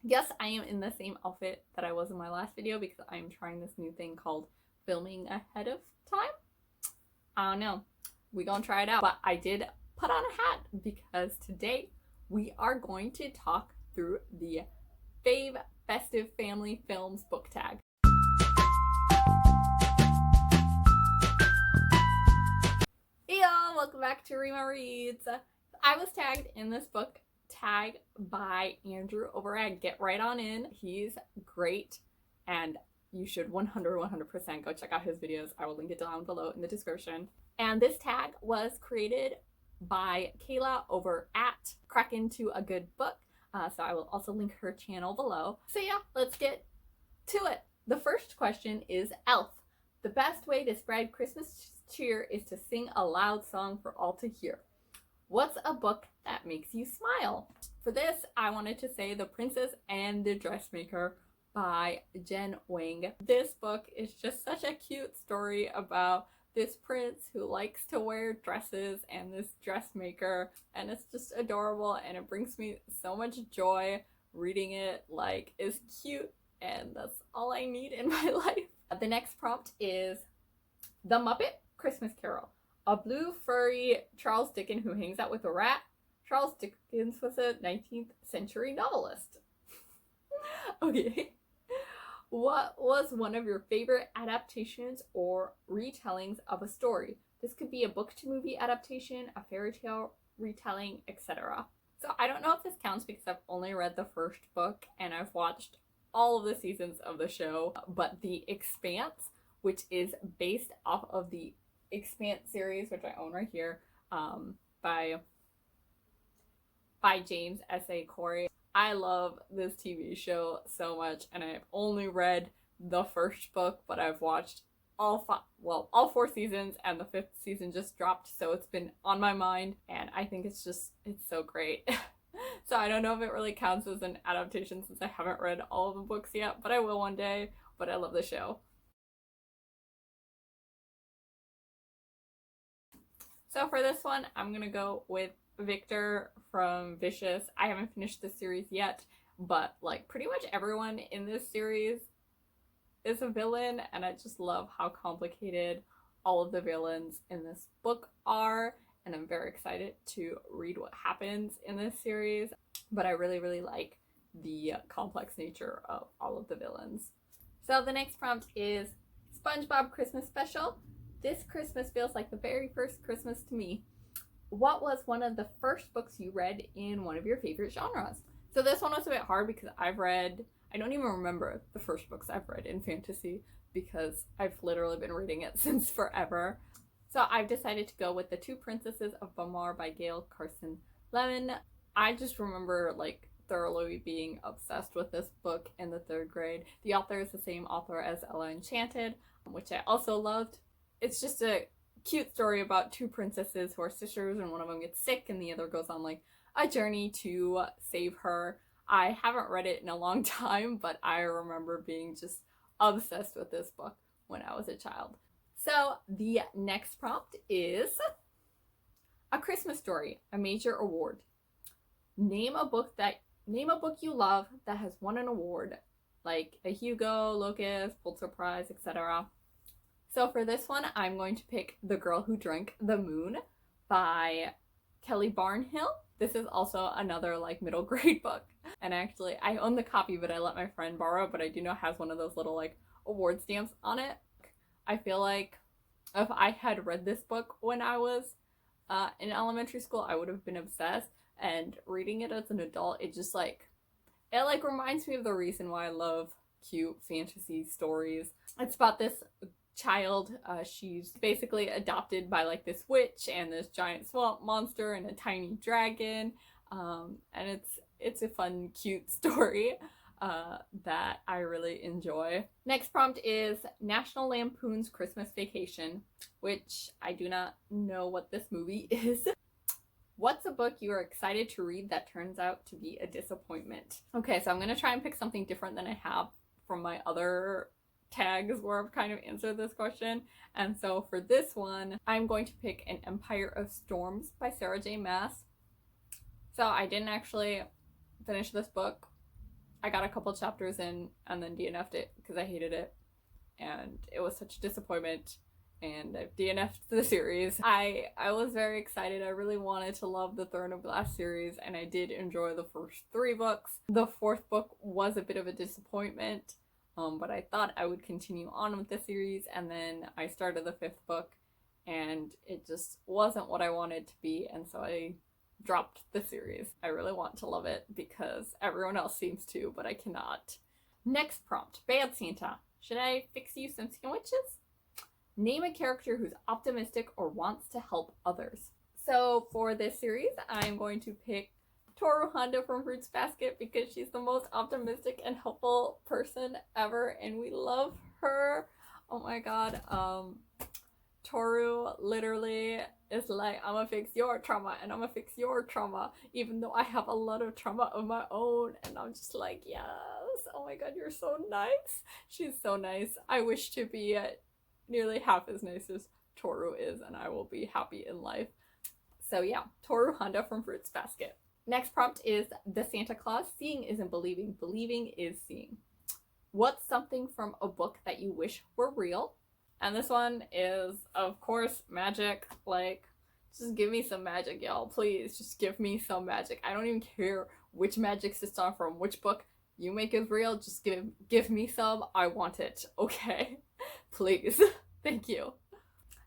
Yes, I am in the same outfit that I was in my last video because I'm trying this new thing called filming ahead of time. I don't know. We gonna try it out. But I did put on a hat because today we are going to talk through the Fave Festive Family Films book tag. Hey y'all, welcome back to Rima Reads. I was tagged in this book tag by Andrew over at Get Right On In. He's great and you should 100% go check out his videos. I will link it down below in the description. And this tag was created by Kayla over at Crack Into a Good Book. So I will also link her channel below. So yeah, let's get to it. The first question is Elf. The best way to spread Christmas cheer is to sing a loud song for all to hear. What's a book that makes you smile? For this, I wanted to say The Princess and the Dressmaker by Jen Wang. This book is just such a cute story about this prince who likes to wear dresses and this dressmaker, and it's just adorable and it brings me so much joy reading it. Like, it's cute and that's all I need in my life. The next prompt is The Muppet Christmas Carol. A blue furry Charles Dickens who hangs out with a rat. Charles Dickens was a 19th century novelist. Okay. What was one of your favorite adaptations or retellings of a story? This could be a book to movie adaptation, a fairy tale retelling, etc. So I don't know if this counts because I've only read the first book and I've watched all of the seasons of the show, but the Expanse, which is based off of the Expanse series, which I own right here, by James S.A. Corey. I love this TV show so much, and I've only read the first book, but I've watched all four seasons, and the fifth season just dropped, so it's been on my mind, and I think it's so great. So I don't know if it really counts as an adaptation since I haven't read all of the books yet, but I will one day, but I love the show. So for this one, I'm gonna go with Victor from Vicious. I haven't finished this series yet, but like pretty much everyone in this series is a villain, and I just love how complicated all of the villains in this book are, and I'm very excited to read what happens in this series. But I really like the complex nature of all of the villains. So the next prompt is Spongebob Christmas Special. This Christmas feels like the very first Christmas to me. What was one of the first books you read in one of your favorite genres? So this one was a bit hard because I don't even remember the first books I've read in fantasy because I've literally been reading it since forever. So I've decided to go with The Two Princesses of Bamar by Gail Carson Lemon. I just remember like thoroughly being obsessed with this book in the 3rd grade. The author is the same author as Ella Enchanted, which I also loved. It's just a cute story about two princesses who are sisters, and one of them gets sick and the other goes on like a journey to save her. I haven't read it in a long time, but I remember being just obsessed with this book when I was a child. So the next prompt is A Christmas Story, a major award. Name a book you love that has won an award, like a Hugo, Locus, Pulitzer Prize, etc. So for this one, I'm going to pick The Girl Who Drank the Moon by Kelly Barnhill. This is also another like middle grade book. And actually, I own the copy, but I let my friend borrow, but I do know it has one of those little like award stamps on it. I feel like if I had read this book when I was in elementary school, I would have been obsessed. And reading it as an adult, it reminds me of the reason why I love cute fantasy stories. It's about this child. She's basically adopted by like this witch and this giant swamp monster and a tiny dragon, and it's a fun, cute story that I really enjoy. Next prompt is National Lampoon's Christmas Vacation, which I do not know what this movie is. What's a book you are excited to read that turns out to be a disappointment? Okay, so I'm gonna try and pick something different than I have from my other tags where I've kind of answered this question. And so for this one, I'm going to pick An Empire of Storms by Sarah J. Maas. So I didn't actually finish this book. I got a couple chapters in and then DNF'd it because I hated it. And it was such a disappointment. And I've DNF'd the series. I was very excited. I really wanted to love the Throne of Glass series, and I did enjoy the first 3 books. The 4th book was a bit of a disappointment, but I thought I would continue on with the series, and then I started the 5th book, and it just wasn't what I wanted to be, and so I dropped the series. I really want to love it because everyone else seems to, but I cannot. Next prompt, Bad Santa. Should I fix you some sandwiches? Name a character who's optimistic or wants to help others. So for this series, I'm going to pick Toru Honda from Fruits Basket because she's the most optimistic and helpful person ever, and we love her. Oh my god. Toru literally is like, I'm gonna fix your trauma and I'm gonna fix your trauma, even though I have a lot of trauma of my own. And I'm just like, yes. Oh my god, you're so nice. She's so nice. I wish to be nearly half as nice as Toru is, and I will be happy in life. So yeah, Toru Honda from Fruits Basket. Next prompt is the Santa Claus. Seeing isn't believing, believing is seeing. What's something from a book that you wish were real? And this one is, of course, magic. Like, just give me some magic, y'all. Please, just give me some magic. I don't even care which magic system from which book you make is real. Just give me some. I want it. Okay? Please. Thank you.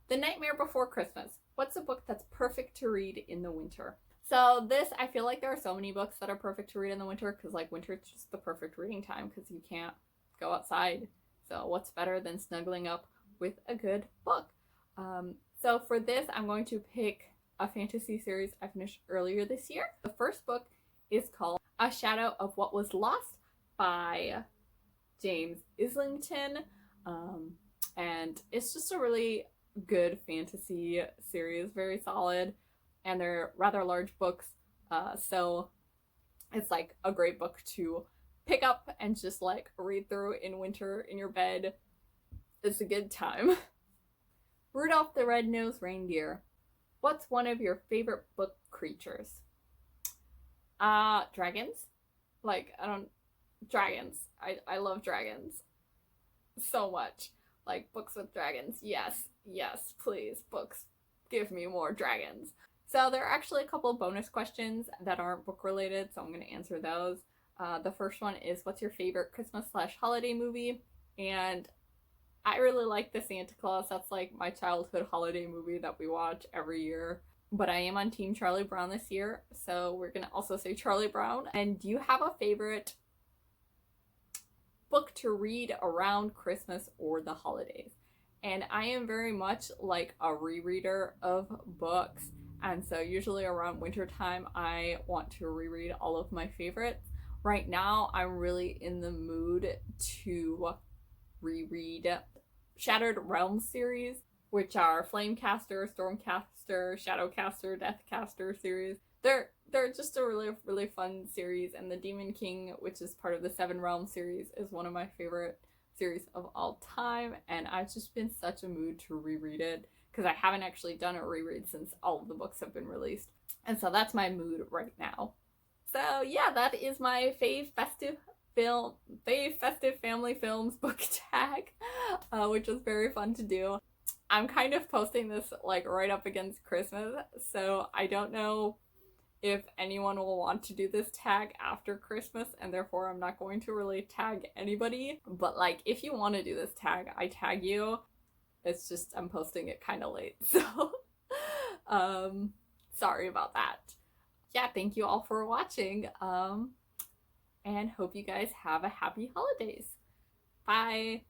The Nightmare Before Christmas. What's a book that's perfect to read in the winter? So this, I feel like there are so many books that are perfect to read in the winter because, like, winter is just the perfect reading time because you can't go outside. So what's better than snuggling up with a good book? So for this, I'm going to pick a fantasy series I finished earlier this year. The first book is called A Shadow of What Was Lost by James Islington. And it's just a really good fantasy series, very solid, and they're rather large books, so it's like a great book to pick up and just like read through in winter in your bed. It's a good time. Rudolph the Red-Nosed Reindeer. What's one of your favorite book creatures? Dragons. Like, dragons. I love dragons so much. Like, books with dragons. Yes, please, books. Give me more dragons. So there are actually a couple of bonus questions that aren't book related, so I'm going to answer those. The first one is, what's your favorite Christmas/holiday movie? And I really like The Santa Claus. That's like my childhood holiday movie that we watch every year. But I am on Team Charlie Brown this year, so we're going to also say Charlie Brown. And do you have a favorite book to read around Christmas or the holidays? And I am very much like a rereader of books, and so usually around winter time I want to reread all of my favorites. Right now I'm really in the mood to reread Shattered Realms series, which are Flamecaster, Stormcaster, Shadowcaster, Deathcaster series. They're just a really, really fun series, and the Demon King, which is part of the Seven Realms series, is one of my favorite series of all time, and I've just been such a mood to reread it because I haven't actually done a reread since all of the books have been released, and so that's my mood right now. So yeah, that is my Fave Festive Family Films book tag, which was very fun to do. I'm kind of posting this like right up against Christmas, so I don't know if anyone will want to do this tag after Christmas, and therefore I'm not going to really tag anybody. But like, if you want to do this tag, I tag you. It's just I'm posting it kind of late, so sorry about that. Yeah, thank you all for watching, and hope you guys have a happy holidays. Bye!